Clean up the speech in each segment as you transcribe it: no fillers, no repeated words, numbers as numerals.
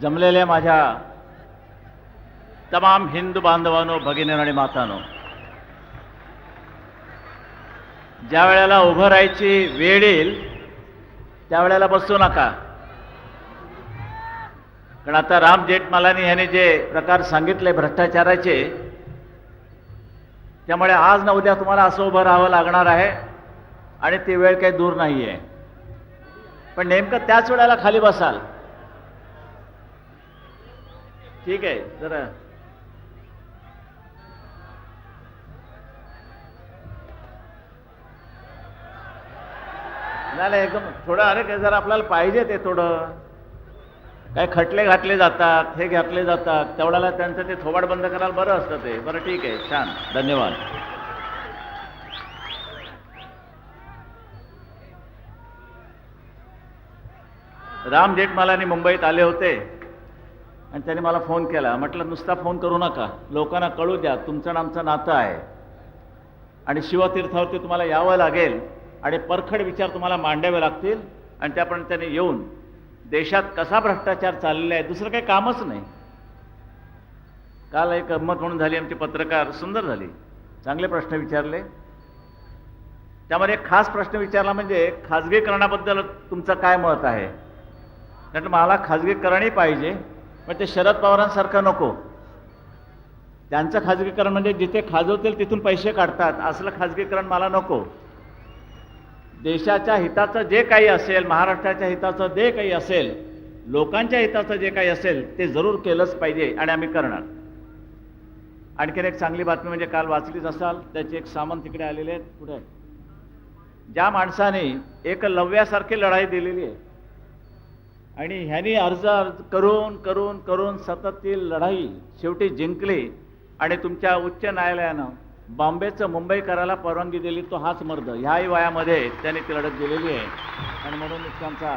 जमलेल्या माझ्या तमाम हिंदू बांधवांनो, भगिनींनो आणि मातांनो, ज्या वेळेला उभं राहायची वेळ येईल त्यावेळेला बसू नका. कारण आता राम जेठमलानी यांनी जे प्रकार सांगितले भ्रष्टाचाराचे, त्यामुळे आज ना उद्या तुम्हाला असं उभं राहावं लागणार आहे आणि ती वेळ काही दूर नाही आहे. पण नेमकं त्याच वेळेला खाली बसाल. ठीक आहे, जरा नाही एकदम थोडं, अरे काय जरा आपल्याला पाहिजे ते थोडं, काय खटले घातले जातात, हे घातले जातात, तेवढ्याला त्यांचं ते थोबाड बंद करायला बरं असतं ते. बरं ठीक आहे, छान, धन्यवाद. राम जेठमलानी मुंबईत आले होते आणि त्यांनी मला फोन केला. म्हटलं नुसता फोन करू नका, लोकांना कळू द्या तुमचं आणि आमचं नातं आहे आणि शिवतीर्थावरती तुम्हाला यावं लागेल आणि परखड विचार तुम्हाला मांडावे लागतील आणि त्याप्रमाणे त्यांनी येऊन देशात कसा भ्रष्टाचार चाललेला आहे, दुसरं काही कामच नाही. काल एक गंमत म्हणून झाली, आमचे पत्रकार सुंदर झाली, चांगले प्रश्न विचारले. त्यामध्ये एक खास प्रश्न विचारला म्हणजे खाजगीकरणाबद्दल तुमचं काय मत आहे. कारण मला खाजगीकरणही पाहिजे, पण ते शरद पवारांसारखं नको. त्यांचं खाजगीकरण म्हणजे जिथे खाजवतील तिथून पैसे काढतात असलं खाजगीकरण मला नको. देशाच्या हिताचं जे काही असेल, महाराष्ट्राच्या हिताचं जे काही असेल, लोकांच्या हिताचं जे काही असेल ते जरूर केलंच पाहिजे आणि आम्ही करणार. आणखीन एक चांगली बातमी म्हणजे काल वाचलीच असाल, त्याचे एक सामंत तिकडे आलेले आहेत पुढे. ज्या माणसाने एकलव्यासारखी लढाई दिलेली आहे आणि ह्यांनी अर्ज करून करून करून सतत ती लढाई शेवटी जिंकली आणि तुमच्या उच्च न्यायालयानं बॉम्बेचं मुंबई करायला परवानगी दिली, तो हाच मर्द. ह्याही वयामध्ये त्यांनी ती लढत दिलेली आहे आणि म्हणून त्यांचा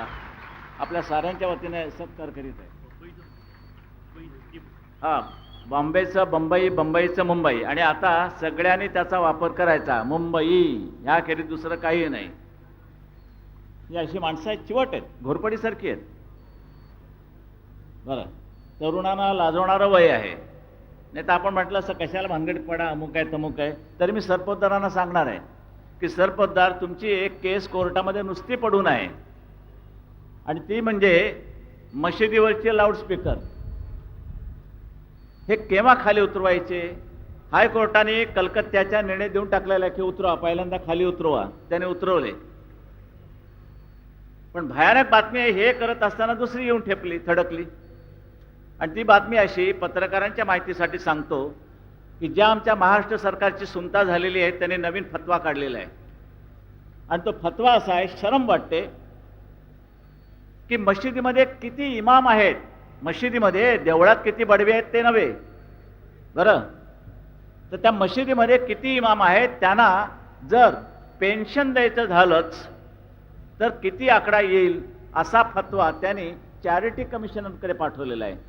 आपल्या साऱ्यांच्या वतीने सत्कार करीत आहे. हां, बॉम्बेचं बंबई, बंबईचं मुंबई, आणि आता सगळ्यांनी त्याचा वापर करायचा. मुंबई ह्याखेरीज दुसरं काही नाही. ही अशी माणसं आहेत, चिवट आहेत, घोरपडीसारखी आहेत. बरं, तरुणांना लाजवणारं वय आहे, नाही तर आपण म्हटलं असं कशाला भानगडीत पडा, अमुक आहे तमुक आहे. तरी मी सरपोतदारांना सांगणार आहे की सरपोतदार, तुमची एक केस कोर्टामध्ये नुसती पडून आहे आणि ती म्हणजे मशिदीवरचे लाऊडस्पीकर. हे केव्हा खाली उतरवायचे. हायकोर्टाने कलकत्त्याचा निर्णय देऊन टाकलेला की उतरवा, पहिल्यांदा खाली उतरवा. त्याने उतरवले. पण भयानक बातमी आहे, हे करत असताना दुसरी येऊन ठेपली, थडकली. आणि ती बातमी अशी, पत्रकारांच्या माहितीसाठी सांगतो की ज्या आमच्या महाराष्ट्र सरकारची सुनता झालेली आहे त्याने नवीन फतवा काढलेला आहे आणि तो फतवा असा आहे, शरम वाटते की मशिदीमध्ये किती इमाम आहेत, मशिदीमध्ये, देवळात किती बडवे आहेत ते नव्हे, बरं, तर त्या मशिदीमध्ये किती इमाम आहेत, त्यांना जर पेन्शन द्यायचं झालंच तर किती आकडा येईल असा फतवा त्यांनी चॅरिटी कमिशनरकडे पाठवलेला आहे.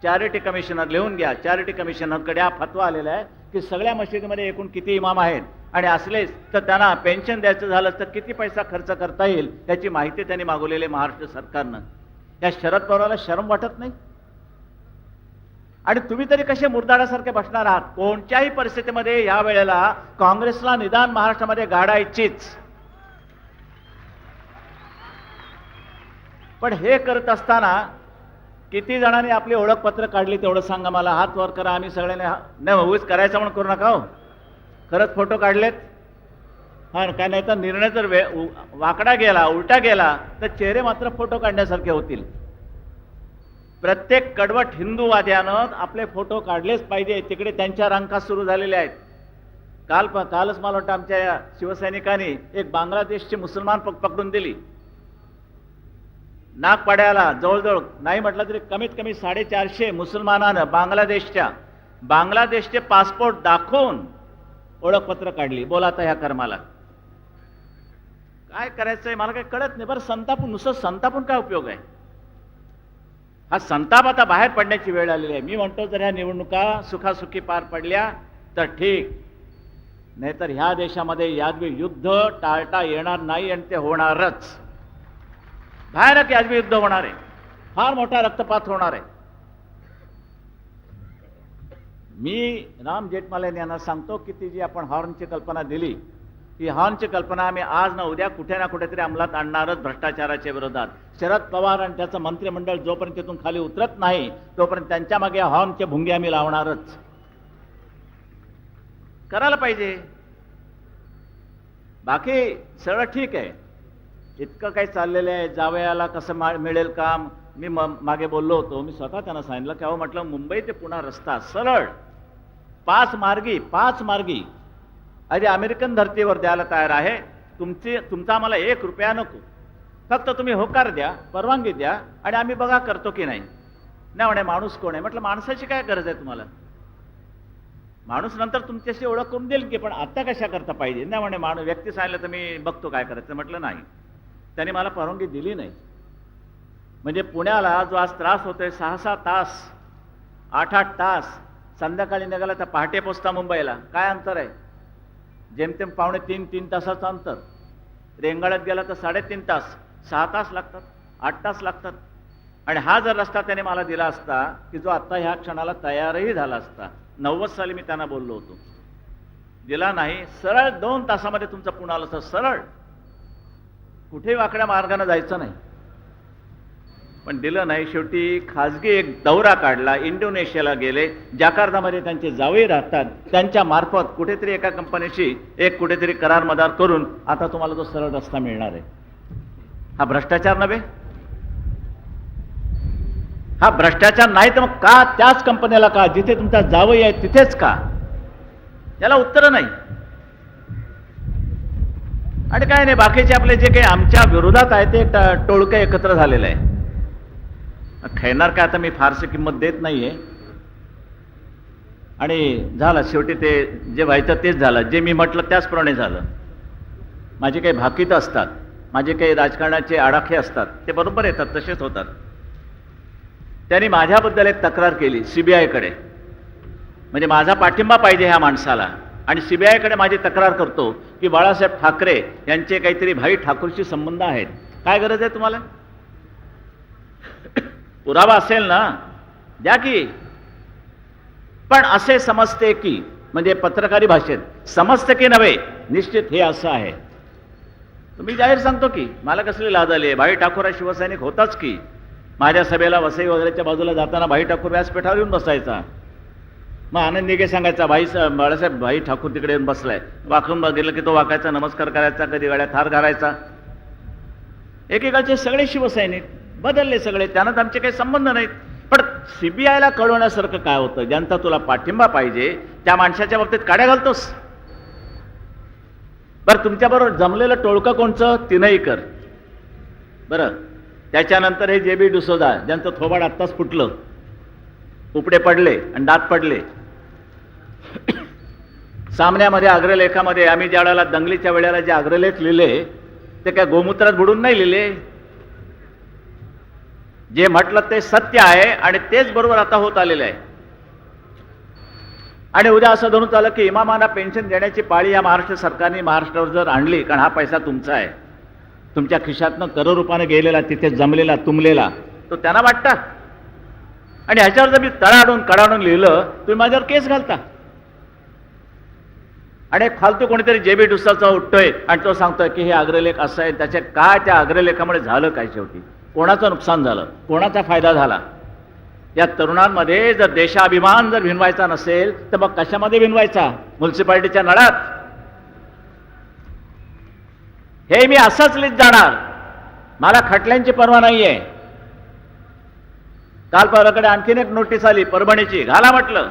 चॅरिटी कमिशनर, लिहून घ्या, चॅरिटी कमिशनरकडे हा फतवा आलेला आहे की सगळ्या मशिदीमध्ये एकूण किती इमाम आहेत आणि असलेच तर त्यांना पेन्शन द्यायचं झालं तर किती पैसा खर्च करता येईल त्याची माहिती त्यांनी मागवलेली आहे महाराष्ट्र सरकारनं. या शरद पवाराला शरम वाटत नाही. आणि तुम्ही तरी कसे मुरदाडासारखे बसणार आहात. कोणत्याही परिस्थितीमध्ये या वेळेला काँग्रेसला निदान महाराष्ट्रामध्ये गाडायचीच. पण हे करत असताना किती जणांनी आपली ओळखपत्र काढली तेवढं सांगा मला. हात वर करा. आम्ही सगळ्यांनी नाही, उगीच करायचं म्हणून करू नका हो. खरंच फोटो काढलेत. हां, काय नाही तर निर्णय जर वाकडा गेला, उलटा गेला तर चेहरे मात्र फोटो काढण्यासारखे होतील. प्रत्येक कडवट हिंदूवाद्यानं आपले फोटो काढलेच पाहिजे. तिकडे त्यांच्या रंका सुरू झालेल्या आहेत. कालच मला वाटतं आमच्या शिवसैनिकांनी एक बांगलादेशची मुसलमान पकडून दिली. नागपाड्याला जवळजवळ नाही म्हटलं तरी कमीत कमी 450 मुसलमानानं बांगलादेशचे पासपोर्ट दाखवून ओळखपत्र काढली. बोला आता ह्या कर्माला काय करायचंय मला काही कळत नाही. बरं, संतापून, नुसतं संतापून काय उपयोग आहे. हा संताप आता बाहेर पडण्याची वेळ आलेली आहे. मी म्हणतो जर ह्या निवडणुका सुखासुखी पार पडल्या तर ठीक, नाहीतर ह्या देशामध्ये यादवी युद्ध टाळता येणार नाही आणि ते होणारच. भयानक यादवी युद्ध होणार आहे. फार मोठा रक्तपात होणार आहे. मी राम जेठमलानी यांना सांगतो की ती जी आपण हॉर्नची कल्पना दिली, ही हॉर्नची कल्पना आम्ही आज ना उद्या कुठे ना कुठेतरी अंमलात आणणारच भ्रष्टाचाराच्या विरोधात. शरद पवार आणि त्याचं मंत्रिमंडळ जोपर्यंत तिथून खाली उतरत नाही तोपर्यंत त्यांच्या मागे हॉर्नचे भुंगे आम्ही लावणारच. करायला पाहिजे. बाकी सगळं ठीक आहे, इतकं काही चाललेलं आहे. जावयाला कसं मिळेल काम, मी मागे बोललो होतो. मी स्वतः त्यांना सांगितलं की अहो म्हटलं मुंबई ते पुणा रस्ता सरळ 5 मार्गी अरे अमेरिकन धर्तीवर द्यायला तयार आहे. तुमचा आम्हाला 1 रुपया नको, फक्त तुम्ही होकार द्या, परवानगी द्या आणि आम्ही बघा करतो की नाही. नाही म्हणे माणूस कोण आहे. म्हटलं माणसाची काय गरज आहे तुम्हाला, माणूस नंतर तुमच्याशी ओळख करून देईल की, पण आता कशा करता पाहिजे. नाही म्हणे माणूस व्यक्ती सांगितलं तर मी बघतो काय करायचं. म्हटलं नाही, त्यांनी मला परवानगी दिली नाही. म्हणजे पुण्याला जो आज त्रास होतोय 6-6 तास 8-8 तास, संध्याकाळी निघाला तर पहाटे पोचता मुंबईला, काय अंतर आहे. जेमतेम 2.5-3 तासाचं अंतर. रेंगाळ्यात गेला तर 3.5 तास, 6 तास लागतात, 8 तास लागतात. आणि हा जर रस्ता त्याने मला दिला असता की जो आत्ता ह्या क्षणाला तयारही झाला असता, 90 साली मी त्यांना बोललो होतो, दिला नाही. सरळ 2 तासामध्ये तुमचं पुण्याला असं सरळ, कुठेही वाकड्या मार्गाने जायचं नाही. पण दिलं नाही. शेवटी खाजगी एक दौरा काढला, इंडोनेशियाला गेले, जाकार्तामध्ये त्यांचे जावई राहतात, त्यांच्या मार्फत कुठेतरी एका कंपनीशी एक कुठेतरी करार मदार करून आता तुम्हाला तो सरळ रस्ता मिळणार आहे. हा भ्रष्टाचार नव्हे. हा भ्रष्टाचार नाही तर मग का त्याच कंपनीला, का जिथे तुमचा जावई आहे तिथेच का, याला उत्तर नाही. आणि काय नाही, बाकीचे आपले जे काही आमच्या विरोधात आहे ते टोळकं एकत्र झालेलं आहे. खेळणार काय आता मी फारशी किंमत देत नाहीये. आणि झालं शेवटी, ते जे व्हायचं तेच झालं, जे मी म्हटलं त्याचप्रमाणे झालं. माझे काही भाकीत असतात, माझे काही राजकारणाचे आडाखे असतात, ते बरोबर येतात, तसेच होतात. त्यांनी माझ्याबद्दल एक तक्रार केली सीबीआयकडे, म्हणजे माझा पाठिंबा पाहिजे ह्या माणसाला. आणि सीबीआयकडे माझी तक्रार करतो की बाळासाहेब ठाकरे यांचे काहीतरी भाई ठाकूरशी संबंध आहेत. काय गरज आहे तुम्हाला, पुरावा असेल ना द्या की. पण असे समजते की, म्हणजे पत्रकारी भाषेत समजते की नव्हे, निश्चित हे असं आहे. तुम्ही जाहीर सांगतो की मला कसली लाज आली आहे, भाई ठाकूर हा शिवसैनिक होताच की. माझ्या सभेला वसई वगैरेच्या बाजूला जाताना भाई ठाकूर व्यासपीठावर येऊन बसायचा. मग आनंद निगे सांगायचा बाळासाहेब भाई ठाकूर तिकडे येऊन बसलाय. वाकून बघितलं की तो वाकायचा, नमस्कार करायचा, कधी गाड्या थार घालायचा. एकेकाळचे सगळे शिवसैनिक बदलले सगळे, त्यांनाच आमचे काही संबंध नाहीत. पण सीबीआयला कळवण्यासारखं काय होतं, ज्यांचा तुला पाठिंबा पाहिजे त्या माणसाच्या बाबतीत काड्या घालतोस. बरं, तुमच्याबरोबर जमलेलं टोळकं कोणचं, तीनही कर. बरं, त्याच्यानंतर हे JB डिसोजा, ज्यांचं थोबाड आत्ताच फुटलं, उपडे पडले आणि दात पडले. सामन्यामध्ये अग्रलेखामध्ये आम्ही ज्या वेळेला दंगलीच्या वेळेला जे अग्रलेख लिहिले ते काय गोमूत्रात बुडून नाही लिहिले. जे म्हटलं ते सत्य आहे आणि तेच बरोबर आता होत आलेलं आहे. आणि उद्या असं धरून चाललं की इमामांना पेन्शन देण्याची पाळी या महाराष्ट्र सरकारने महाराष्ट्रावर जर आणली, कारण हा पैसा तुमचा आहे, तुमच्या खिशातनं करोड रुपयाने गेलेला, तिथे जमलेला तुंबलेला, तो त्यांना वाटता. आणि ह्याच्यावर जर मी तळाडून कडाडून लिहिलं, तुम्ही माझ्यावर केस घालता. आणि एक फालतू कोणीतरी JB डिसोजा उठतोय आणि तो सांगतोय की हे अग्रलेख असं आहे, त्याचे काय, त्या अग्रलेखामुळे झालं काय, शेवटी कोणाचं नुकसान झालं, कोणाचा फायदा झाला. या तरुणांमध्ये जर देशाभिमान जर भिनवायचा नसेल तर मग कशामध्ये भिनवायचा, म्युन्सिपालिटीच्या नळात. हे मी असंच लिहित जाणार, मला खटल्यांची पर्वा नाहीये. काल परवाकडे आणखीन एक नोटीस आली परभणीची, घाला म्हटलं.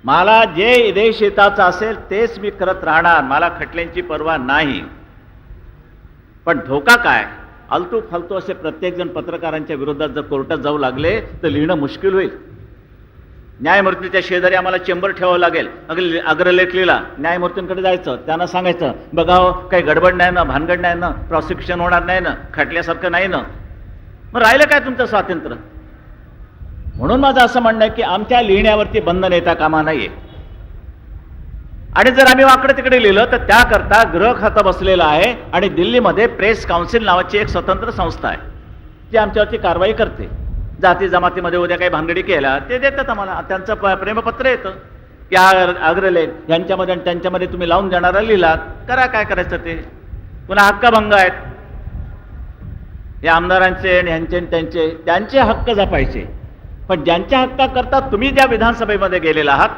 मला जे देश हिताचं असेल तेच मी करत राहणार, मला खटल्यांची पर्वा नाही. पण धोका काय, आलतू फालतू असे प्रत्येकजण पत्रकारांच्या विरोधात जर कोर्टात जाऊ लागले तर लिहिणं मुश्किल होईल. न्यायमूर्तीच्या शेजारी आम्हाला चेंबर ठेवावं लागेल. अग्रलेख लिहिला, न्यायमूर्तींकडे जायचं, त्यांना सांगायचं बघा हो काही गडबड नाही ना, भानगड नाही ना, प्रॉसिक्युशन होणार नाही ना, खटल्यासारखं नाही ना. मग राहिलं काय तुमचं स्वातंत्र्य. म्हणून माझं असं म्हणणं आहे की आमच्या लिहिण्यावरती बंधन येता कामा नाहीये. आणि जर आम्ही वाकडे तिकडे लिहिलं तर त्याकरता गृह खातं बसलेलं आहे आणि दिल्लीमध्ये प्रेस काउन्सिल नावाची एक स्वतंत्र संस्था आहे. जे आमच्यावरती कारवाई करते. जाती जमातीमध्ये उद्या काही भानगडी केल्या ते देतात आम्हाला, त्यांचं प्रेमपत्र येतं की अग्रलेख यांच्यामध्ये आणि त्यांच्यामध्ये तुम्ही लावून देणारा लिहिलात, करा काय करायचं ते. पुन्हा हक्कभंग आहेत या आमदारांचे आणि ह्यांचे त्यांचे, त्यांचे हक्क जपायचे. पण ज्यांच्या हक्काकरता तुम्ही ज्या विधानसभेमध्ये गेलेला आहात,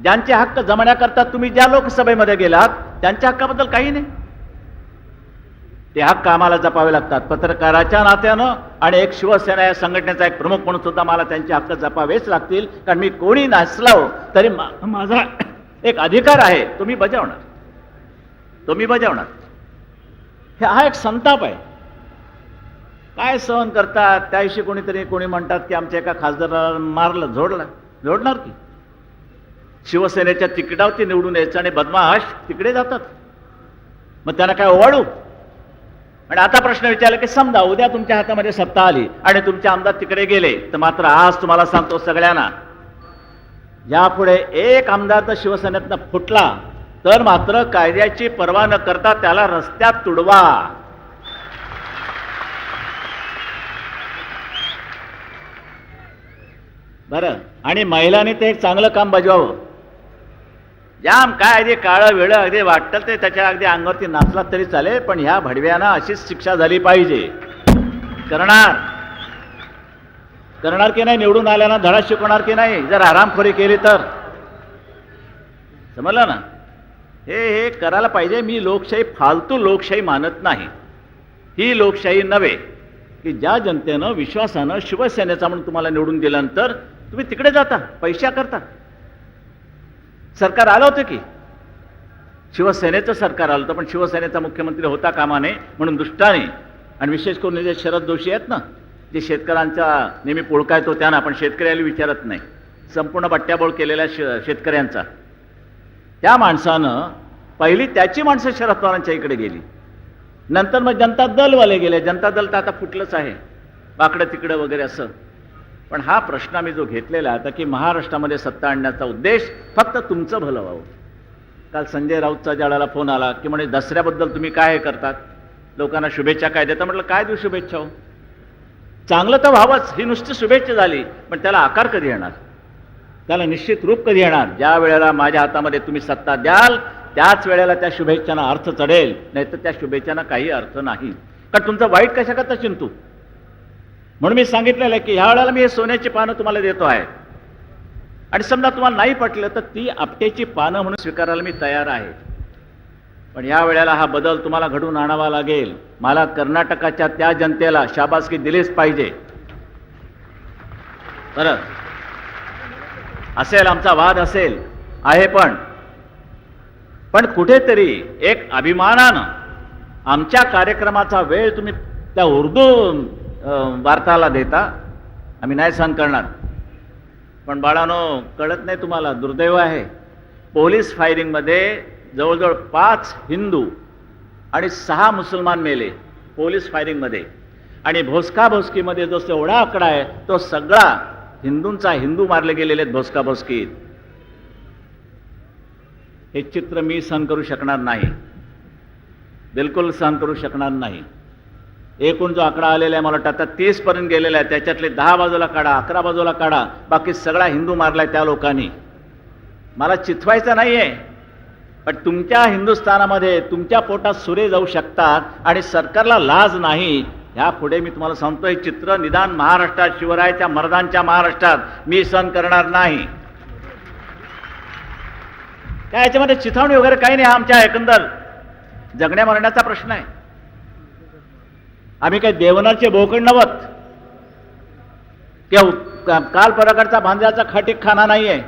ज्यांचे हक्क जमण्याकरता तुम्ही ज्या लोकसभेमध्ये गेलात, त्यांच्या हक्काबद्दल काही नाही. ते हक्क आम्हाला जपावे लागतात पत्रकाराच्या नात्यानं, आणि एक शिवसेना या संघटनेचा एक प्रमुख म्हणून सुद्धा मला त्यांचे हक्क जपावेच लागतील. कारण मी कोणी नसलो तरी माझा एक अधिकार आहे, तो मी बजावणार. हा एक संताप आहे. काय सहन करतात त्याविषयी कोणी म्हणतात की आमच्या एका खासदाराला मारलं, जोडणार की शिवसेनेच्या तिकिटावरती निवडून यायचं आणि बदमाश तिकडे जातात, मग त्यांना काय ओवाळू. आणि आता प्रश्न विचारला की समजा उद्या तुमच्या हातामध्ये सत्ता आली आणि तुमचे आमदार तिकडे गेले, तर मात्र आज तुम्हाला सांगतो सगळ्यांना, यापुढे एक आमदार तर शिवसेनेतनं फुटला तर मात्र कायद्याची पर्वा न करता त्याला रस्त्यात तुडवा. बरं, आणि महिलांनी ते एक चांगलं काम बजावं. जाम काय अगदी काळं वेळं अगदी वाटतं ते त्याच्या अगदी अंगावरती नाचला तरी चालेल, पण ह्या भडव्यांना अशीच शिक्षा झाली पाहिजे. करणार की नाही, निवडून आल्यानं धडा शिकवणार की नाही, जर आरामखोरी केली तर. समजलं ना, हे करायला पाहिजे. मी लोकशाही फालतू लोकशाही मानत नाही. ही लोकशाही नव्हे की ज्या जनतेनं विश्वासानं शिवसेनेचा म्हणून तुम्हाला निवडून दिल्यानंतर तुम्ही तिकडे जाता पैशा करता. सरकार आलं होतं की शिवसेनेचं सरकार आलं होतं, पण शिवसेनेचा मुख्यमंत्री होता कामा नये म्हणून दुष्टाने, आणि विशेष करून जे शरद जोशी आहेत ना, जे शेतकऱ्यांचा नेहमी पोळका येतो त्यांना, पण शेतकऱ्याला विचारत नाही, संपूर्ण बट्ट्याबोळ केलेल्या शेतकऱ्यांचा, त्या माणसानं पहिली त्याची माणसं शरद पवारांच्या इकडे गेली. नंतर मग जनता दलवाले गेले. जनता दल तर आता फुटलंच आहे, बाकडं तिकडं वगैरे असं. पण हा प्रश्न आम्ही जो घेतलेला आता की महाराष्ट्रामध्ये सत्ता आणण्याचा उद्देश फक्त तुमचं भलं व्हावं. काल संजय राऊतचा ज्याला फोन आला की म्हणे दसऱ्याबद्दल तुम्ही काय करतात, लोकांना शुभेच्छा काय देता. म्हटलं काय देऊ शुभेच्छा हो, चांगलं तर व्हावंच, ही नुसती शुभेच्छा झाली, पण त्याला आकार कधी येणार, त्याला निश्चित रूप कधी येणार. ज्या वेळेला माझ्या हातामध्ये तुम्ही सत्ता द्याल त्याच वेळेला त्या शुभेच्छांना अर्थ चढेल, नाहीतर त्या शुभेच्छांना काही अर्थ नाही. कारण तुमचं वाईट कशा करता चिंतू. म्हणून मी सांगितलेलं आहे की ह्या वेळेला मी हे सोन्याची पानं तुम्हाला देतो आहे, आणि समजा तुम्हाला नाही पटलं तर ती आपटेची पानं म्हणून स्वीकारायला मी तयार आहे. पण या वेळेला हा बदल तुम्हाला घडवून आणावा लागेल. मला कर्नाटकाच्या त्या जनतेला शाबासकी दिलीच पाहिजे. बरं असेल, आमचा वाद असेल आहे, पण कुठेतरी एक अभिमानानं आमच्या कार्यक्रमाचा वेळ तुम्ही त्या उर्दू वार्ताला देता, आम्ही नाही सहन करणार. पण बाळानो, कळत नाही तुम्हाला, दुर्दैव आहे, पोलीस फायरिंगमध्ये जवळजवळ 5 हिंदू आणि 6 मुसलमान मेले पोलीस फायरिंगमध्ये, आणि भोसकाभोसकीमध्ये जो एवढा आकडा आहे तो सगळा हिंदूंचा, हिंदू मारले गेलेले आहेत भोसकाभोसकीत. हे चित्र मी सहन करू शकणार नाही, बिलकुल सहन करू शकणार नाही. एकूण जो आकडा आलेला आहे मला वाटतं आता 30 पर्यंत गेलेला आहे, त्याच्यातले 10 बाजूला काढा, 11 बाजूला काढा, बाकी सगळा हिंदू मारलाय त्या लोकांनी. मला चिथवायचं नाहीये, पण तुमच्या हिंदुस्थानामध्ये तुमच्या पोटात सुरे जाऊ शकतात आणि सरकारला लाज नाही. ह्या पुढे मी तुम्हाला सांगतो, हे चित्र निदान महाराष्ट्रात, शिवरायाच्या मर्दांच्या महाराष्ट्रात मी सहन करणार नाही. काय याच्यामध्ये चिथावणी वगैरे काही नाही, हा आमच्या एकंदर जगण्या मरण्याचा प्रश्न आहे. आम्ही काही देवनारचे बोकड नवत किंवा काल परकडचा भांज्याचा खाटीक खाना नाही आहे.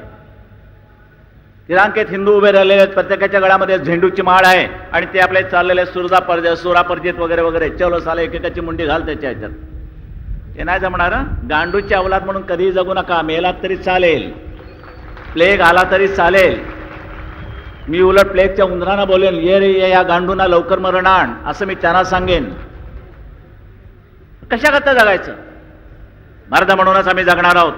तिरांकेत हिंदू उभे राहिलेले आहेत, प्रत्येकाच्या गळ्यामध्ये झेंडूची माळ आहे, आणि ते आपले चाललेले सुरापर्जित वगैरे वगैरे, चलो साले एकेकाची मुंडी घाल त्याच्या ह्याच्यात. ते नाही जमणार. गांडूची अवलाद म्हणून कधीही जगू नका. मेलात तरी चालेल, प्लेग आला तरी चालेल. मी उलट प्लेगच्या उंदरांना बोलेन, ये रे ये, या गांडूंना लवकर मरण आण, असं मी त्यांना सांगेन. कशा करता जगायचं? मर्द म्हणूनच आम्ही जगणार आहोत.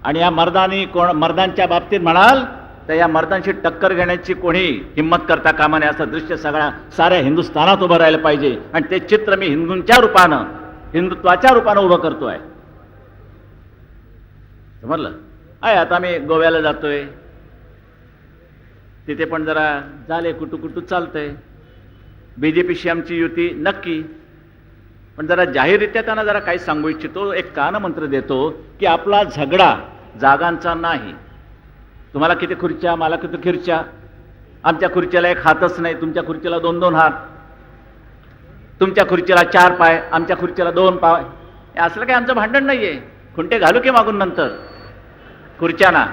आणि या मर्दांच्या बाबतीत म्हणाल तर या मर्दांशी टक्कर घेण्याची कोणी हिंमत करता कामा नये, असं दृश्य साऱ्या हिंदुस्थानात उभं राहिलं पाहिजे. आणि ते चित्र मी हिंदूंच्या रूपानं हिंदुत्वाच्या रूपानं उभं करतोय. समजलं? आहे आता आम्ही गोव्याला जातोय, तिथे पण जरा झाले कुटू चालतंय. बीजेपीशी आमची युती नक्की, पण जरा जाहीररित्या त्यांना जरा काही सांगू इच्छितो. एक कानमंत्र देतो की आपला झगडा जागांचा नाही. तुम्हाला किती खुर्च्या, मला किती खुर्च्या. आमच्या खुर्चीला एक हातच नाही, तुमच्या खुर्चीला 2-2 हात. तुमच्या खुर्चीला 4 पाय, आमच्या खुर्चीला 2 पाय. असलं काही आमचं भांडण नाहीये. खुंटे घालू की मागून नंतर खुर्च्यांना.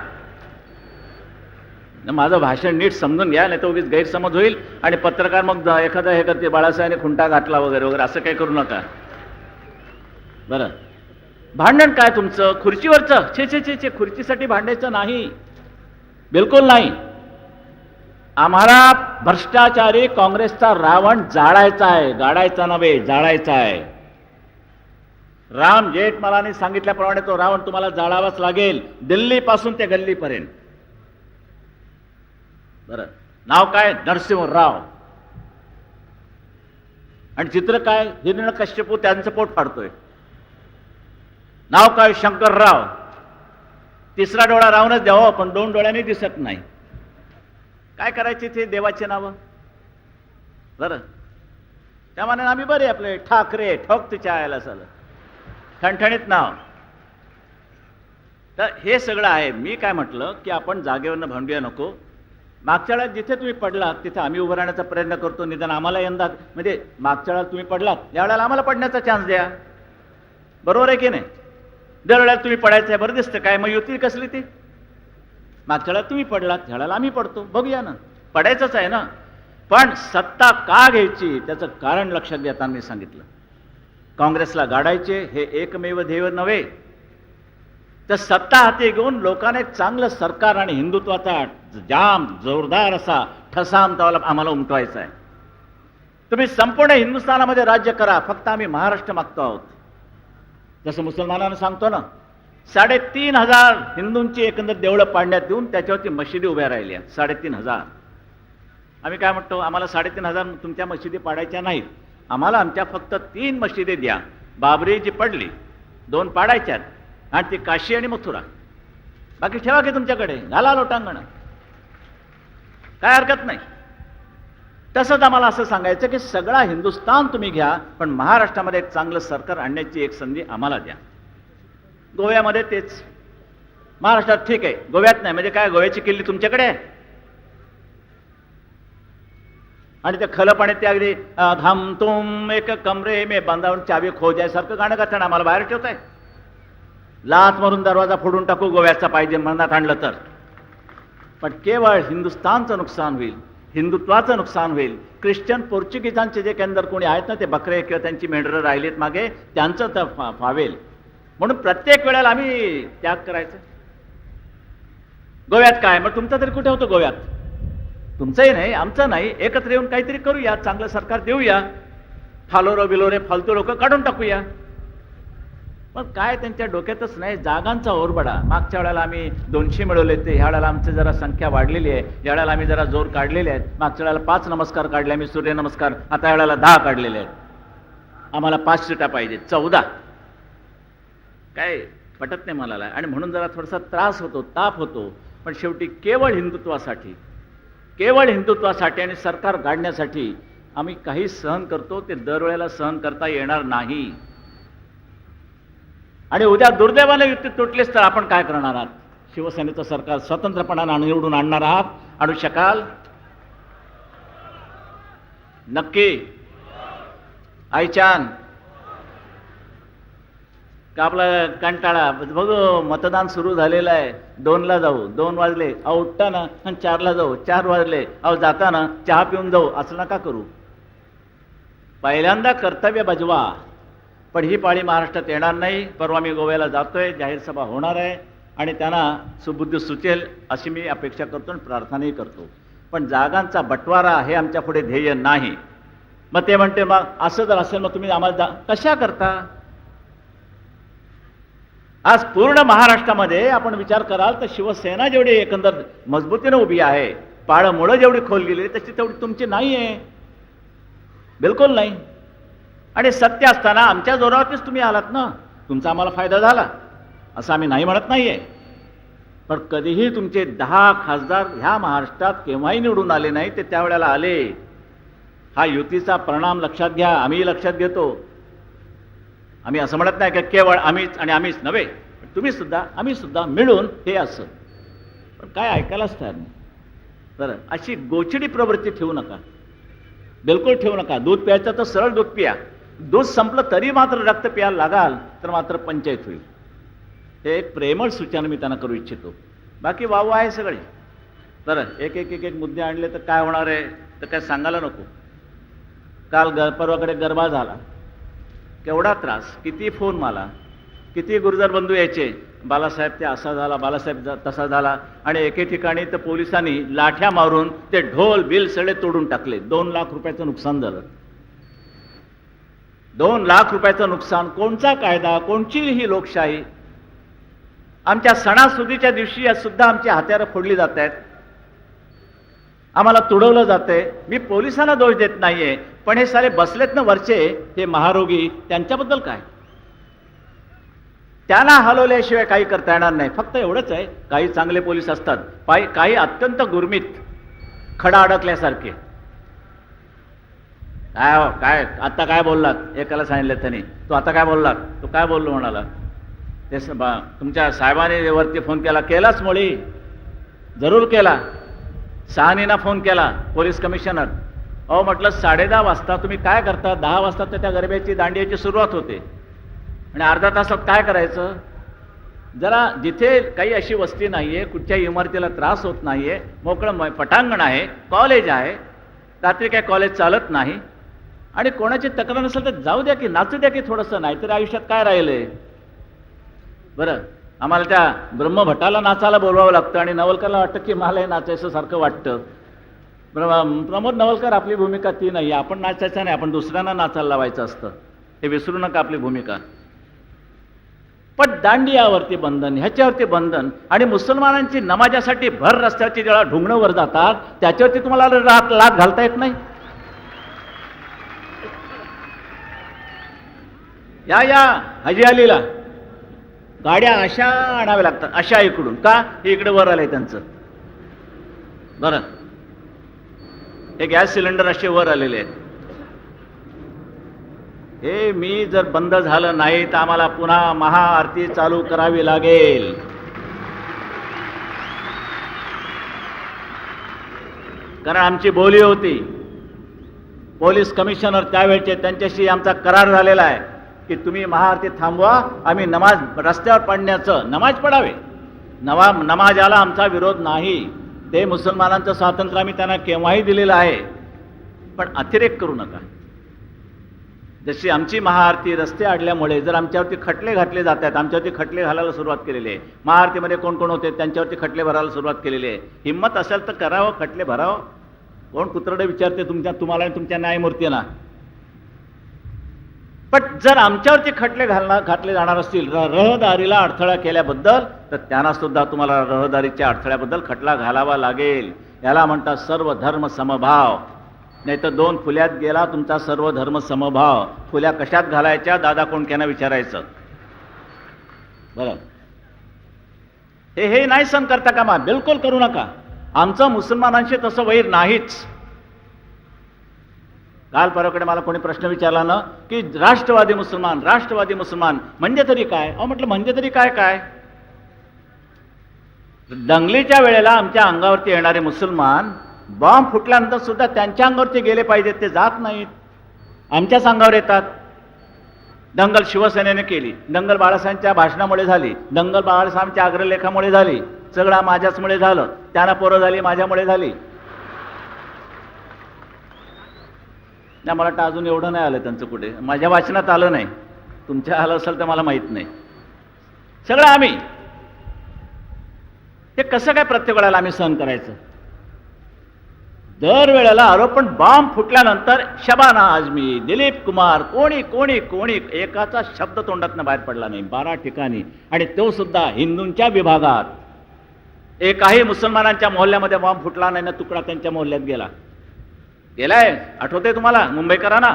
माझं भाषण नीट समजून घ्या, नाही तर उगीच गैरसमज होईल आणि पत्रकार मग एखादा हे करते बाळासाहेबांनी खुंटा घातला वगैरे वगैरे, असं काही करू नका. बरं, भांडण काय तुमचं खुर्चीवरचं? छे छे छे छे, खुर्चीसाठी भांडायचं नाही, बिलकुल नाही. आम्हाला भ्रष्टाचारी काँग्रेसचा रावण जाळायचा आहे, गाडायचा नव्हे, जाळायचा आहे. राम जेठमलानी सांगितल्याप्रमाणे तो रावण तुम्हाला जाळावाच लागेल, दिल्लीपासून ते गल्लीपर्यंत. बरं, नाव काय? नरसिंहराव. आणि चित्र काय? हिरण्यकश्यपू त्यांचं पोट फाडतोय. नाव काय? शंकरराव. तिसरा डोळा रावणच द्यावं, पण 2 डोळ्यांनी दिसत नाही. काय करायचे ते देवाचे नावं? बरं, त्यामाने आम्ही बरे आपले ठाकरे, ठोक तिच्या आयला झालं, ठणठणीत नाव. तर हे सगळं आहे. मी काय म्हटलं की आपण जागेवरनं भांडूया नको. मागच्या वेळेला जिथे तुम्ही पडलात तिथे आम्ही उभं राहण्याचा प्रयत्न करतो. निदान आम्हाला यंदा, म्हणजे मागच्या वेळेला तुम्ही पडलात, या वेळेला आम्हाला पडण्याचा चान्स द्या. बरोबर आहे की नाही? दरवेळेला तुम्ही पडायचं आहे, बरं दिसतं काय? मग युती कसली ती? मागच्या वेळेला तुम्ही पडलात, ह्या वेळेला आम्ही पडतो. बघूया ना, पडायचंच आहे ना. पण सत्ता का घ्यायची त्याचं कारण लक्षात घेताना मी सांगितलं, काँग्रेसला गाडायचे हे एकमेव ध्येय नव्हे, तर सत्ता हाती घेऊन लोकांना एक चांगलं सरकार आणि हिंदुत्वाचा जाम जोरदार असा ठसा आम्हाला उमटवायचा आहे. तुम्ही संपूर्ण हिंदुस्थानामध्ये राज्य करा, फक्त आम्ही महाराष्ट्र मागतो आहोत. जसं मुसलमानांना सांगतो ना, 3,500 हिंदूंची एकंदर देवळं पाडण्यात येऊन त्याच्यावरती मशिदी उभ्या राहिल्या. 3,500. आम्ही काय म्हणतो, आम्हाला 3,500 तुमच्या मशिदी पाडायच्या नाहीत, आम्हाला आमच्या फक्त 3 मशिदी द्या. बाबरी जी पडली 2 पाडायच्यात, आणि ती काशी आणि मथुरा. बाकी ठेवा की तुमच्याकडे, घाला लोटांगण, काय हरकत नाही. तसंच आम्हाला असं सांगायचं की सगळा हिंदुस्थान तुम्ही घ्या, पण महाराष्ट्रामध्ये एक चांगलं सरकार आणण्याची एक संधी आम्हाला द्या. गोव्यामध्ये तेच. महाराष्ट्रात ठीक आहे, गोव्यात नाही. म्हणजे काय, गोव्याची किल्ली तुमच्याकडे आहे? आणि ते खलं पाणी ते अगदी धाम तुम एक कमरे मे बांधावून चावी खो जायसारखं गाणं गाताना आम्हाला बाहेर ठेवताय. लाथ मारून दरवाजा फोडून टाकू गोव्याचा पाहिजे मनात आणलं तर. पण केवळ हिंदुस्थानचं नुकसान होईल, हिंदुत्वाचं नुकसान होईल. ख्रिश्चन पोर्चुगीजांचे जे केंद्र कोणी आहेत ना, ते बकरे किंवा त्यांची मेंढरं राहिलीत मागे, त्यांचं तर फावेल. म्हणून प्रत्येक वेळेला आम्ही त्याग करायचं. गोव्यात काय, मग तुमचं तरी कुठे होतं गोव्यात? तुमचंही नाही, आमचं नाही. एकत्र येऊन काहीतरी करूया, चांगलं सरकार देऊया. फालोरो बिलोरे फालतू लोक काढून टाकूया. पण काय त्यांच्या डोक्यातच नाही, जागांचा ओरबडा. मागच्या वेळेला आम्ही 200 मिळवले ते, ह्या वेळेला आमची जरा संख्या वाढलेली आहे, या वेळेला आम्ही जरा जोर काढलेले आहेत. मागच्या वेळेला 5 नमस्कार काढले आम्ही, सूर्यनमस्कार. आता या वेळेला 10 काढलेले आहेत. आम्हाला 5 सीटा पाहिजे, 14. काय पटत नाही मला. आणि म्हणून जरा थोडासा त्रास होतो, ताप होतो. पण शेवटी केवळ हिंदुत्वासाठी आणि सरकार गाडण्यासाठी आम्ही काही सहन करतो, ते दरवेळेला सहन करता येणार नाही. आणि उद्या दुर्दैवाने युती तुटलीच तर आपण काय करणार आहात? शिवसेनेचं सरकार स्वतंत्रपणाने निवडून आणणार आहात? आणू शकाल? नक्की? आईचान का आपला कंटाळा? बघू, मतदान सुरू झालेलं आहे, 2ला जाऊ, 2 वाजले, अहो उठताना, आणि 4ला जाऊ, 4 वाजले, अहो जाताना चहा पिऊन जाऊ, असं नका करू. पहिल्यांदा कर्तव्य बजवा. पण ही पाळी महाराष्ट्रात येणार नाही. परवा मी गोव्याला जातोय, जाहीर सभा होणार आहे, आणि त्यांना सुबुद्धी सुचेल अशी मी अपेक्षा करतो आणि प्रार्थनाही करतो. पण जागांचा बंटवारा हे आमच्या पुढे ध्येय नाही. मग ते म्हणते, मग असं जर असेल मग तुम्ही आम्हाला कशा करता? आज पूर्ण महाराष्ट्रामध्ये आपण विचार कराल तर शिवसेना जेवढी एकंदर मजबूतीने उभी आहे, पाळमुळं जेवढी खोल गेली तशी तेवढी तुमची नाही आहे, बिलकुल नाही. आणि सत्य असताना आमच्या जोरावरतीच तुम्ही आलात ना, तुमचा आम्हाला फायदा झाला असं आम्ही नाही म्हणत नाहीये. पण कधीही तुमचे 10 खासदार ह्या महाराष्ट्रात केव्हाही निवडून आले नाही, ते त्यावेळेला आले. हा युतीचा परिणाम लक्षात घ्या, आम्ही लक्षात घेतो. आम्ही असं म्हणत नाही की केवळ आम्हीच आणि आम्हीच नव्हे, तुम्ही सुद्धा आम्ही सुद्धा मिळून हे असं. पण काय ऐकायलाच तयार नाही. बरं, अशी गोचिडी प्रवृत्ती ठेवू नका, बिलकुल ठेवू नका. दूध प्यायचं तर सरळ दूध पिया. दूध संपलं तरी मात्र रक्त प्यायला लागाल तर मात्र पंचायत होईल. हे एक प्रेमळ सूचना मी त्यांना करू इच्छितो. बाकी वाव आहे सगळे. बरं, एक एक एक एक मुद्दे आणले तर काय होणार आहे तर काय सांगायला नको. काल परवाकडे गरबा झाला, केवढा त्रास, किती फोन मला, किती गुरुजर बंधू यायचे, बालासाहेब ते असा झाला, बालासाहेब तसा झाला. आणि एके ठिकाणी तर पोलिसांनी लाठ्या मारून ते ढोल बिल सगळे तोडून टाकले. 2 लाख रुपयाचं नुकसान झालं. 2 लाख रुपयाचं नुकसान. कोणचा कायदा, कोणची ही लोकशाही? आमच्या सणासुदीच्या दिवशी सुद्धा आमची हत्यारं फोडली जात आहेत, आम्हाला तुडवलं जातंय. मी पोलिसांना दोष देत नाहीये, पण हे साले बसलेत ना वरचे हे महारोगी, त्यांच्याबद्दल काय? त्यांना हलवल्याशिवाय काही करता येणार नाही. फक्त एवढंच आहे, काही चांगले पोलीस असतात, काही अत्यंत गुरमीत, खडा अडकल्यासारखे. काय आता काय बोललात? एकाला सांगितलं त्यांनी, तू आता काय बोललात? तू काय बोललो म्हणाला? ते तुमच्या साहेबांनी वरती फोन केलाच मुळी, जरूर केला. सहानीना फोन केला, पोलीस कमिशनर. अहो म्हटलं 10:30 वाजता तुम्ही काय करता? 10 वाजता तर त्या गरब्याची दांडियाची सुरुवात होते आणि अर्धा तासात काय करायचं? जरा जिथे काही अशी वस्ती नाहीये, कुठच्याही इमारतीला त्रास होत नाहीये, मोकळं पटांगण आहे, कॉलेज आहे, रात्री काय कॉलेज चालत नाही आणि कोणाची तक्रार नसेल तर जाऊ द्या की, नाचू द्या की थोडंसं, नाहीतर आयुष्यात काय राहिलंय? बरं, आम्हाला त्या ब्रह्मभट्टाला नाचायला बोलवावं लागतं आणि नवलकरला वाटतं की मला हे नाचायचं सारखं वाटतं. प्रमोद नवलकर, आपली भूमिका ती नाही. आपण नाचायचं नाही, आपण दुसऱ्यांना नाचायला लावायचं असतं. हे विसरू नका आपली भूमिका. पण दांडियावरती बंधन, ह्याच्यावरती बंधन आणि मुसलमानांची नमाजासाठी भर रस्त्याची जेव्हा ढुंगणं वर जातात त्याच्यावरती तुम्हाला लाथ घालता येत नाही. या हजी अलीला गाड्या अशा आणाव्या लागतात, अशा इकडून का? हे इकडे वर आलंय त्यांचं. बरं, हे गॅस सिलेंडर असे वर आलेले आहेत. हे मी जर बंद झालं नाही तर आम्हाला पुन्हा महाआरती चालू करावी लागेल. कारण आमची बोली होती. पोलीस कमिशनर त्यावेळचे, त्यांच्याशी आमचा करार झालेला आहे की तुम्ही महाआरती थांबवा, आम्ही नमाज रस्त्यावर पडण्याचं, नमाज पडावे, नमाजाला आमचा विरोध नाही. ते मुसलमानांचं स्वातंत्र्य आम्ही त्यांना केव्हाही दिलेलं आहे, पण अतिरेक करू नका. जशी आमची महाआरती रस्ते अडल्यामुळे जर आमच्यावरती खटले घातले जात आहेत, आमच्यावरती खटले घालायला सुरुवात केलेली आहे. महाआरतीमध्ये कोण कोण होते त्यांच्यावरती खटले भरायला सुरुवात केलेली आहे. हिंमत असेल तर करावं, खटले भरावं. कोण कुत्रडे विचारते तुम्हाला आणि तुमच्या न्यायमूर्तींना? पण जर आमच्यावरती खटले घातले जाणार असतील रहदारीला अडथळा केल्याबद्दल, तर त्यांना सुद्धा तुम्हाला रहदारीच्या अडथळ्याबद्दल खटला घालावा लागेल. याला म्हणतात सर्व धर्म समभाव. नाही तर 2 फुल्यात गेला तुमचा सर्व धर्म समभाव. फुल्या कशात घालायच्या दादा कोणक्यांना विचारायचं. बरं, हे नाही सहन करता कामा, बिलकुल करू नका. आमचं मुसलमानांशी तसं वैर नाहीच. काल परवाकडे मला कोणी प्रश्न विचारला ना की राष्ट्रवादी मुसलमान म्हणजे तरी काय? अहो म्हटलं म्हणजे तरी काय? दंगलीच्या वेळेला आमच्या अंगावरती येणारे मुसलमान बॉम्ब फुटल्यानंतर सुद्धा त्यांच्या अंगावरती गेले पाहिजेत, ते जात नाहीत, आमच्याच अंगावर येतात. दंगल शिवसेनेने केली, दंगल बाळासाहेबांच्या भाषणामुळे झाली, दंगल बाळासाहेबांच्या अग्रलेखामुळे झाली, सगळं माझ्याचमुळे झालं, त्यांना पोरं झाली माझ्यामुळे झाली. नाही, मला वाटतं अजून एवढं नाही आलं त्यांचं, कुठे माझ्या वाचनात आलं नाही, तुमच्या आलं असेल तर मला माहीत नाही. सगळं आम्ही, ते कसं काय प्रत्येक वेळेला आम्ही सहन करायचं? दर वेळेला आरोपण बॉम्ब फुटल्यानंतर शबाना आझमी, दिलीप कुमार, कोणी एकाचा शब्द तोंडातनं बाहेर पडला नाही 12 ठिकाणी, आणि तो सुद्धा हिंदूंच्या विभागात. एकाही मुसलमानांच्या मोहल्ल्यामध्ये बॉम्ब फुटला नाही ना तुकडा त्यांच्या मोहल्ल्यात गेलाय. आठवतंय तुम्हाला मुंबईकरांना?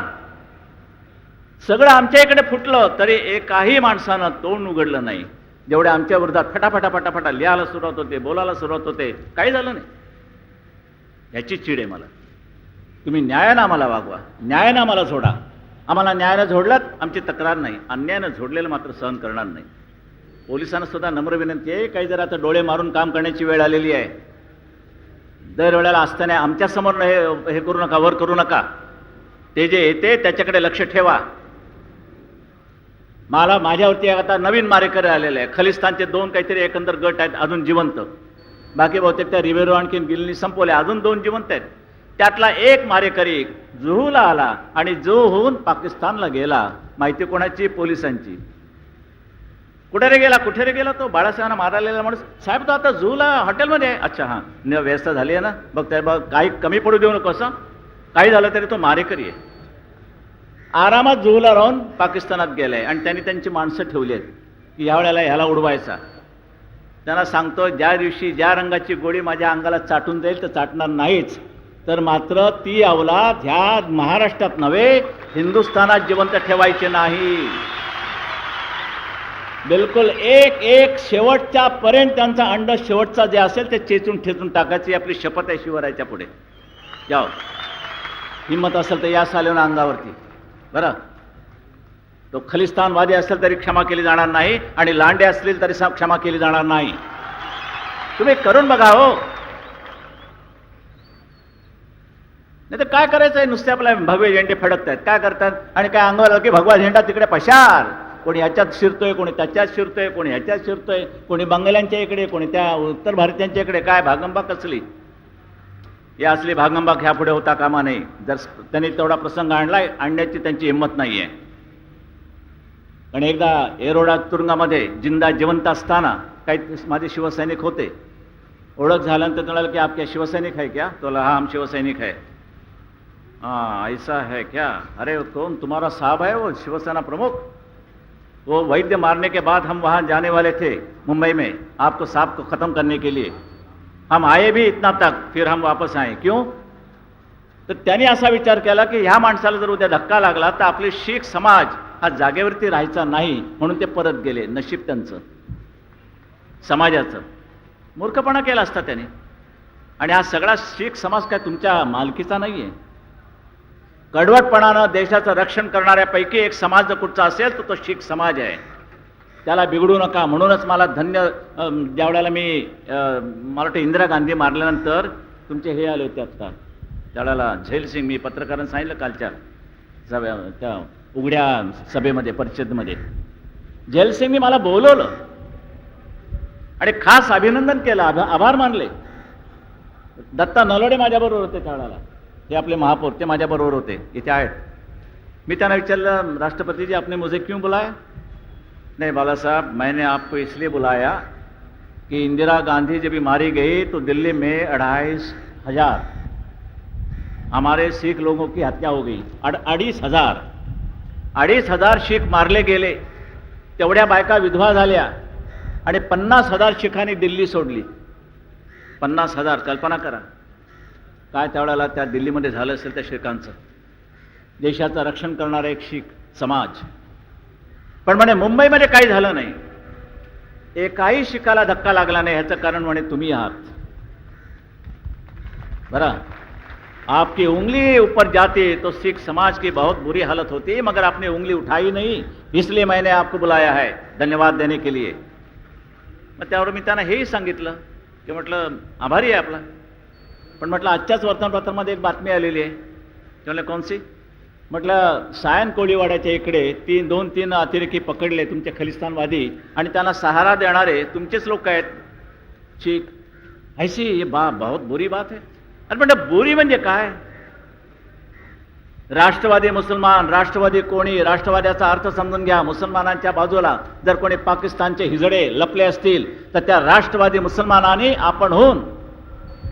सगळं आमच्या इकडे फुटलं तरी एकाही माणसानं तोंड उघडलं नाही. जेवढे आमच्या विरोधात फटाफटा फटाफटा लिहायला सुरुवात होते, बोलायला सुरुवात होते, काही झालं नाही. याची चीड आहे मला. तुम्ही न्यायानं आम्हाला वागवा, न्यायानं आम्हाला झोडा. आम्हाला न्यायानं झोडलात आमची तक्रार नाही, अन्यायानं झोडलेलं मात्र सहन करणार नाही. पोलिसांना सुद्धा नम्र विनंती आहे, काही जर आता डोळे मारून काम करण्याची वेळ आलेली आहे. दरवेळेला असताना आमच्यासमोर हे करू नका, वर करू नका. ते जे येते त्याच्याकडे लक्ष ठेवा. माझ्यावरती आता नवीन मारेकरी आलेले आहे. खलिस्तानचे 2 काहीतरी एकंदर गट आहेत अजून जिवंत. बाकी बहुतेक त्या रिव्हेरो आणखीन गिलनी संपवले, अजून 2 जिवंत आहेत. त्यातला एक मारेकरी जुहूला आला आणि जुहूहून पाकिस्तानला गेला. माहिती कोणाची? पोलिसांची. कुठे रे गेला, कुठे रे गेला तो? बाळासाहेबांना मारलेला माणूस. साहेब तो आता जुहूला हॉटेलमध्ये आहे. अच्छा, हां, व्यवस्था झाली आहे ना, बघ त्या बघ, काही कमी पडू देऊ नको. असं काही झालं तरी तो मारेकरी आहे. आरामात जुहूला राहून पाकिस्तानात गेलाय आणि त्यांनी त्यांची माणसं ठेवली आहेत की ह्या वेळेला ह्याला उडवायचा. त्यांना सांगतो, ज्या दिवशी ज्या रंगाची गोळी माझ्या अंगाला चाटून जाईल तर चाटणार नाहीच, तर मात्र ती अवलाद ह्या महाराष्ट्रात नव्हे हिंदुस्थानात जिवंत ठेवायची नाही. बिलकुल एक शेवटच्या पर्यंत त्यांचा अंड शेवटचा जे असेल ते चेचून ठेचून टाकायची आपली शपथ आहे शिवरायाच्या पुढे. जाओ, हिंमत असेल तर या सालेन अंगावरती. बरं, तो खलिस्तानवादी असेल तरी क्षमा केली जाणार नाही आणि लांडे असतील तरी क्षमा केली जाणार नाही. तुम्ही करून बघा हो. नाही तर काय करायचंय? नुसते आपल्या भगवे झेंडे फडकत आहेत. काय करतात? आणि काय अंगावर की भगवा झेंडा तिकडे पशार. कोणी ह्याच्यात शिरतोय, कोणी त्याच्यात शिरतोय, कोणी ह्याच्यात शिरतोय, कोणी बंगाल्यांच्या इकडे, कोणी त्या उत्तर भारतीयांच्या इकडे. काय भागंबा कसली? या असली भागंबा ह्या पुढे होता कामा नाही. जर त्यांनी तेवढा प्रसंग आणण्याची त्यांची हिंमत नाही आहे. आणि एकदा एरोडा तुरुंगामध्ये जिवंत असताना काही माझे शिवसैनिक होते. ओळख झाल्यानंतर म्हणाले की आप क्या शिवसैनिक है क्या? तो हाँ, हम शिवसैनिक है. हाँ, ऐसा है क्या? अरे कौन? तुम्हारा साहब है वो शिवसेना प्रमुख? वो वैद्य मारने के बाद हम वहाँ जाने वाले थे मुंबई में आपको साहब को ख़त्म करने के लिए. हम आए भी इतना तक, फिर हम वापस आए. क्यों? तर त्यांनी असा विचार केला की ह्या माणसाला जर उद्या धक्का लागला तर आपले शीख समाज हा जागेवरती राहायचा नाही, म्हणून ते परत गेले. नशीब त्यांचं, समाजाचं. मूर्खपणा केला असता त्याने. आणि हा सगळा शीख समाज काय तुमच्या मालकीचा नाही आहे. कडवटपणानं देशाचं रक्षण करणाऱ्यापैकी एक समाज जर कुठचा असेल तर तो शीख समाज आहे. त्याला बिघडू नका. म्हणूनच मला ज्यावेळेला मला वाटतं इंदिरा गांधी मारल्यानंतर तुमचे हे आले होते आत्ता त्यावेळेला झैल सिंग, मी पत्रकारांना सांगितलं कालच्या त्या उघड्या सभेमध्ये, परिषदेमध्ये, झैल सिंगनी मला बोलवलं आणि खास अभिनंदन केलं, आभार मानले. दत्ता नलोडे माझ्याबरोबर होते त्यावेळेला, हे आपले महापौर, ते माझ्याबरोबर होते, इथे आहेत. मी त्यांना विचारलं, राष्ट्रपति जी आपने मुझे क्यों बुलाया? नहीं बाला साहब, मैंने आपको इसलिए बुलाया कि इंदिरा गांधी जब मारी गई तो दिल्ली में 2,500 हमारे सिख लोगों की हत्या हो गई. 2,500 शीख मारले गेले. तेवढ्या बायका विधवा झाल्या आणि 50,000 शीखांनी दिल्ली सोडली. 50,000, कल्पना करा काय त्यावेळेला त्या दिल्लीमध्ये झालं असेल त्या शीखांचं. देशाचं रक्षण करणारा एक शीख समाज. पण म्हणे मुंबईमध्ये काही झालं नाही, एकाही शीखाला धक्का लागला नाही. ह्याचं कारण म्हणे तुम्ही आहात. बरं, आपकी उंगली ऊपर जाती तो सिख समाज की बहुत बुरी हालत होती, मगर आपने उंगली उठाई नहीं, इसलिए मैंने आपको बुलाया है धन्यवाद देने के लिए. मग त्यावर मी त्यांना हेही सांगितलं की म्हटलं आभारी आहे आपला. पण म्हटलं आजच्याच वर्तमानपत्रामध्ये एक बातमी आलेली आहे. ते म्हणले कोणसी? म्हटलं सायन कोळीवाड्याच्या इकडे 2-3 अतिरेकी पकडले तुमचे खलिस्तानवादी आणि त्यांना सहारा देणारे तुमचेच लोक आहेत शीख. ऐसी ये बहुत बुरी बात है. अरे म्हटलं बुरी म्हणजे काय? राष्ट्रवादी मुसलमान, राष्ट्रवादी कोणी, राष्ट्रवाद्याचा अर्थ समजून घ्या. मुसलमानांच्या बाजूला जर कोणी पाकिस्तानचे हिजडे लपले असतील तर त्या राष्ट्रवादी मुसलमानांनी आपण होऊन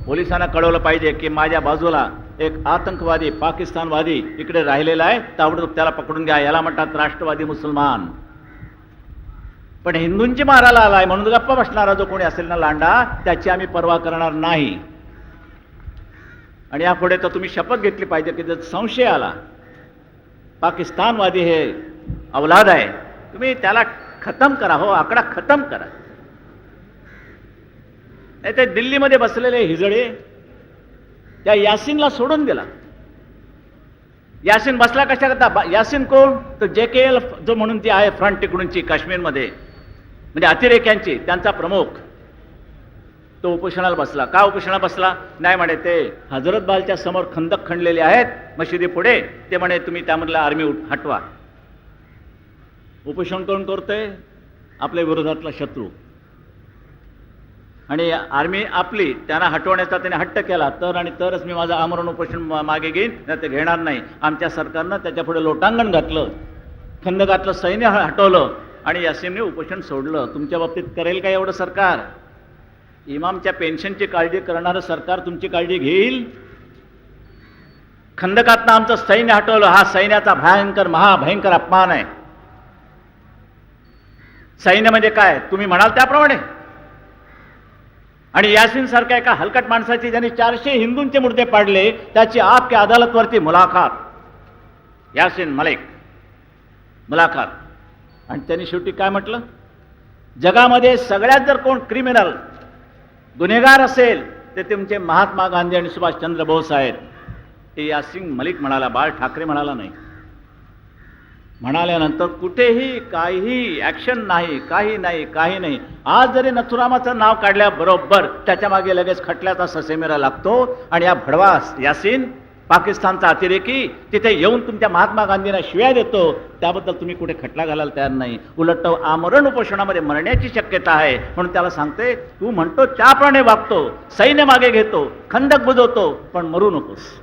पोलिसांना कळवलं पाहिजे की माझ्या बाजूला एक आतंकवादी पाकिस्तानवादी इकडे राहिलेला आहे, ताबडतोब त्याला पकडून घ्या. याला म्हणतात राष्ट्रवादी मुसलमान. पण हिंदूंची मारायला आलाय म्हणून गप्पा बसणारा जो कोणी असेल ना लांडा, त्याची आम्ही पर्वा करणार नाही. आणि यापुढे तर तुम्ही शपथ घेतली पाहिजे की जर संशय आला पाकिस्तानवादी हे औलाद आहे, तुम्ही त्याला खतम करा, हो आकडा खतम करा. नाही ते दिल्लीमध्ये बसलेले हिजडे त्या यासीनला सोडून दिला. यासीन बसला कशा करता? यासीन कोण? तो JKL जो म्हणून ती आहे फ्रंट तिकडूनची काश्मीरमध्ये, म्हणजे अतिरेक्यांची, त्यांचा प्रमुख, तो उपोषणाला बसला. का उपोषणाला बसला? नाही म्हणे ते हजरतबालच्या समोर खंदक खणलेले आहेत मशिदी पुढे, ते म्हणे तुम्ही त्यामधला आर्मी हटवा. उपोषण कोण करतोय? आपल्या विरोधातला शत्रू. आणि आर्मी आपली त्यांना हटवण्याचा त्याने हट्ट केला, तर आणि तरच मी माझं आमरण उपोषण मागे घेईन, नाही ते घेणार नाही. आमच्या सरकारनं त्याच्या पुढे लोटांगण घातलं, खंदकातलं सैन्य हटवलं आणि यासीनने उपोषण सोडलं. तुमच्या बाबतीत करेल का एवढं सरकार? इमामच्या पेन्शनची काळजी करणारं सरकार तुमची काळजी घेईल? खंदकातनं आमचं सैन्य हटवलं, हा सैन्याचा भयंकर महाभयंकर अपमान आहे. सैन्य म्हणजे काय? तुम्ही म्हणाल त्याप्रमाणे. आणि यासीन सारख्या एका हलकट माणसाची, ज्यांनी 400 हिंदूंचे मुर्दे पाडले, त्याची आपल्या अदालतवरती मुलाखत, यासीन मलिक मुलाखत. आणि त्यांनी शेवटी काय म्हटलं? जगामध्ये सगळ्यात जर कोण क्रिमिनल गुन्हेगार असेल ते तुमचे महात्मा गांधी आणि सुभाषचंद्र बोस आहेत. हे यासीन मलिक म्हणाला, बाळ ठाकरे म्हणाला नाही. म्हणाल्यानंतर कुठेही काहीही ॲक्शन नाही, काही नाही, काही नाही. आज जरी नथुरामाचं नाव काढल्याबरोबर त्याच्या मागे लगेच खटल्याचा ससेमिरा लागतो. आणि या भडवा यासीन, पाकिस्तानचा अतिरेकी, तिथे येऊन तुमच्या महात्मा गांधींना शिव्या देतो. त्याबद्दल तुम्ही कुठे खटला घालायला तयार नाही. उलट आमरण उपोषणामध्ये मरण्याची शक्यता आहे. म्हणून त्याला सांगते, तू म्हणतो त्याप्रमाणे वागतो, सैन्य मागे घेतो, खंदक बुजवतो, पण मरू नकोस.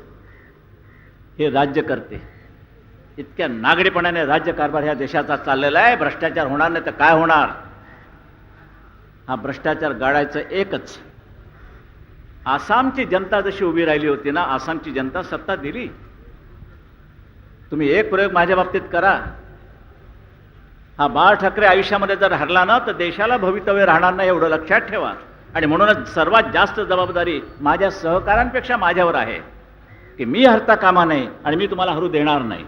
हे राज्य करते. इतक्या नागडीपणाने राज्यकारभार ह्या देशाचा चाललेला आहे. भ्रष्टाचार होणार नाही तर काय होणार? हा भ्रष्टाचार गाडायचं एकच. आसामची जनता जशी उभी राहिली होती ना, आसामची जनता सत्ता दिली. तुम्ही एक प्रयोग माझ्या बाबतीत करा. हा बाळ ठाकरे आयुष्यामध्ये जर हरला ना, तर देशाला भवितव्य राहणार नाही, एवढं लक्षात ठेवा. आणि म्हणूनच सर्वात जास्त जबाबदारी माझ्या सहकाऱ्यांपेक्षा माझ्यावर आहे की मी हरता कामा नये आणि मी तुम्हाला हरू देणार नाही.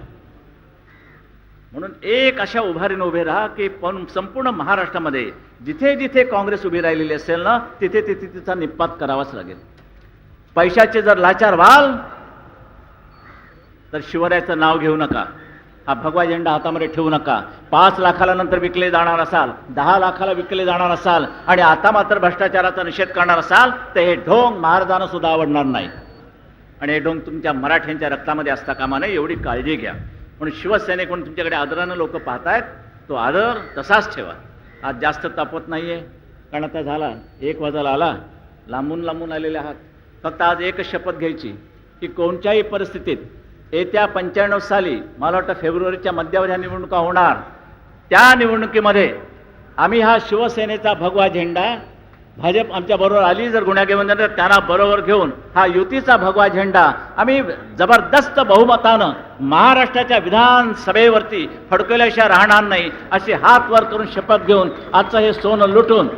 म्हणून एक अशा उभारीने उभे राहा की पण संपूर्ण महाराष्ट्रामध्ये जिथे जिथे काँग्रेस उभी राहिलेली असेल ना, तिथे तिथे तिचा निपात करावाच लागेल. पैशाचे जर लाचार व्हाल तर शिवरायाचं नाव घेऊ नका, हा भगवा झेंडा हातामध्ये ठेवू नका. 5 लाखाला नंतर विकले जाणार असाल, 10 लाखाला विकले जाणार असाल आणि आता मात्र भ्रष्टाचाराचा निषेध करणार असाल, तर हे ढोंग महाराजांना सुद्धा आवडणार नाही. आणि हे ढोंग तुमच्या मराठ्यांच्या रक्तामध्ये असता कामा नये, एवढी काळजी घ्या. म्हणून शिवसैनिक तुमच्याकडे आदरानं लोक पाहतायत, तो आदर तसाच ठेवा. आज जास्त तापत नाहीये, कारण आता झाला 1 वाजायला आला, लांबून लांबून आलेले आहात. फक्त आज एकच शपथ घ्यायची की कोणत्याही परिस्थितीत येत्या 95 साली, मला वाटतं फेब्रुवारीच्या मध्यावर ह्या निवडणुका होणार, त्या निवडणुकीमध्ये आम्ही हा शिवसेनेचा भगवा झेंडा, भाजप आमच्या बरोबर आली जर गुन्हा घेऊन तर त्यांना बरोबर घेऊन हा युतीचा भगवा झेंडा आम्ही जबरदस्त बहुमतानं महाराष्ट्राच्या विधानसभेवरती फडकवल्याशिवाय राहणार नाही, असे हात वर करून शपथ घेऊन आजचं हे सोनं लुटून,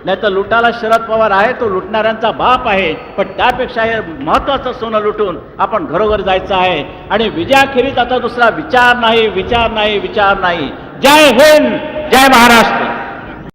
नाही तर लुटाला शरद पवार आहे, तो लुटणाऱ्यांचा बाप आहे, पण त्यापेक्षा हे महत्त्वाचं सोनं लुटून आपण घरोघर जायचं आहे. आणि विजयाखेरीज आता दुसरा विचार नाही, विचार नाही, विचार नाही. जय हिंद, जय महाराष्ट्र.